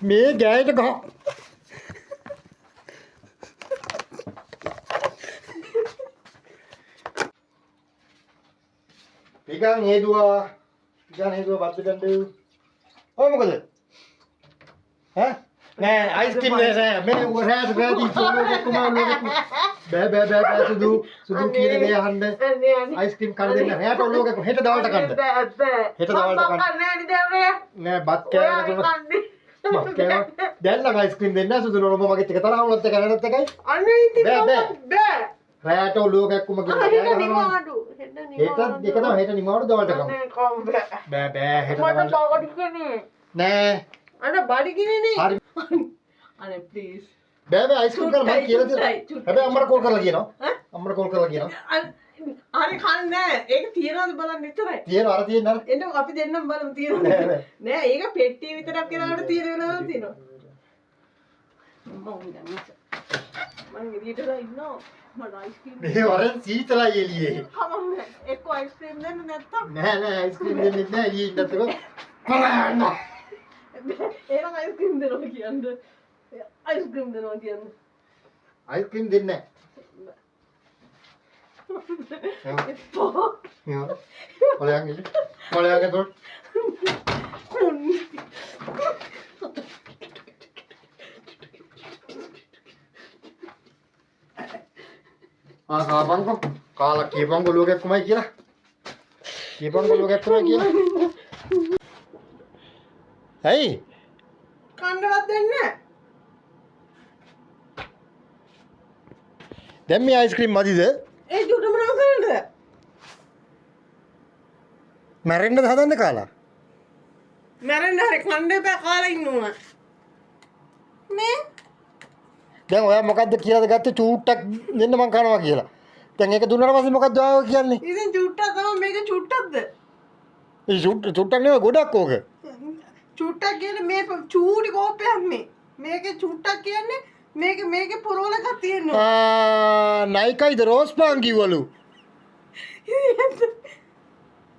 මේ ගෑයට ගහ. පිටන් හේදුවා බත් දෙන්න. ඔය මොකද? ඈ නෑ අයිස්ක්‍රීම් නෑ මේ රෑට රෑටි බෑ සුදු කියන දේ අහන්න අයිස්ක්‍රීම් කන්න දෙන්න රෑට ඔලෝක හෙට දවල්ට කන්න හෙට දවල්ට කන්න නෑ බත් කෑම දැන් නම් අයිස්ක්‍රීම් දෙන්න සුදු නෝම මගෙත් එක තරහ වුණත් එක නැත්ත් එකයි අනේ ඉතින් බෑ රෑට ඔලෝක එක්කම කියලා හෙට නිමාඩු හෙට තමයි හෙට නිමාඩු දවල්ට කන්න බෑ හෙට දවල්ට නෑ අන්න බඩ කිනේ හරි අනේ ප්ලීස් බෑ අයිස්ක්‍රීම් කරලා මම කියලා දෙනවා හැබැයි අම්මට කෝල් කරලා කියනවා අම්මට කෝල් කරලා කියනවා හරි කන්නේ ඒක තියනවාද බලන්න විතරයි තියනවා අර තියෙන අර එන්න අපි දෙන්නම බලමු තියනවාද නෑ ඒක පෙට්ටිය විතරක් කියලාට තියෙන වෙලාවල් තියෙනවා මම එළියටලා ඉන්නවා මට අයිස්ක්‍රීම් මේ වරෙන් සීතලයි එළියේ කමන්නේ එක්ක අයිස්ක්‍රීම් දෙන්න නැත්තම් නෑ අයිස්ක්‍රීම් දෙන්නේ නෑ එළියේ ඉන්නත් කොහොම බලන්න එහෙනම් අයිස්ක්‍රීම් දෙනවා කියන්නේ අයිස්ක්‍රීම් දෙනවා කියන්නේ අයිස්ක්‍රීම් දෙන්නේ නැහැ ඔලයන්ගේ තොට කාපන්කො කාලා කියපන් ගොළුවෙක් කොමයි කියලා කියපන් ගොළුවෙක් කොමයි කියලා ඇයි කන්නවත් දෙන්නේ දැන් මේ අයිස්ක්‍රීම් මදිද ඒ ජුට මොනව කරන්නද මැරෙන්නද හදන්න කාලා මැරෙන්න හරි කන්න එපා කාලා ඉන්න උන මේ දැන් ඔයා මොකද්ද කියලාද ගත්තේ චූට්ටක් දෙන්න මං කනවා කියලා දැන් ඒක දුන්නාට පස්සේ මොකද්ද ඔයා කියන්නේ ඉතින් චූට්ටක් තමයි මේක චූට්ටක්ද ඒ චූට්ටක් නෙවෙයි ගොඩක් ඕක චුට්ටක් කියන්නේ මේ චූටි කෝපයක් මේකේ චුට්ටක් කියන්නේ මේකේ පොරවල එකක් තියෙනවා නයිකයිද රෝස් පාන් කිව්වලු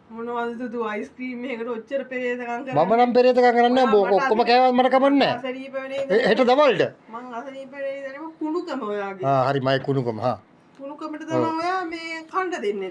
මොනවද දුදු අයිස්ක්‍රීම් එකකට ඔච්චර පෙරේතකම් කරන්නේ මම නම් පෙරේතකම් කරන්නේ නැහැ ඔක්කොම කෑවත් මට කමන්නේ නැහැ හෙට දවල්ට මං අසනීප වෙන්නේ කුණුකම ඔයාගේ හරි මයි කුණුකම කුණුකමට තමයි ඔයා මේ කන්න දෙන්නේ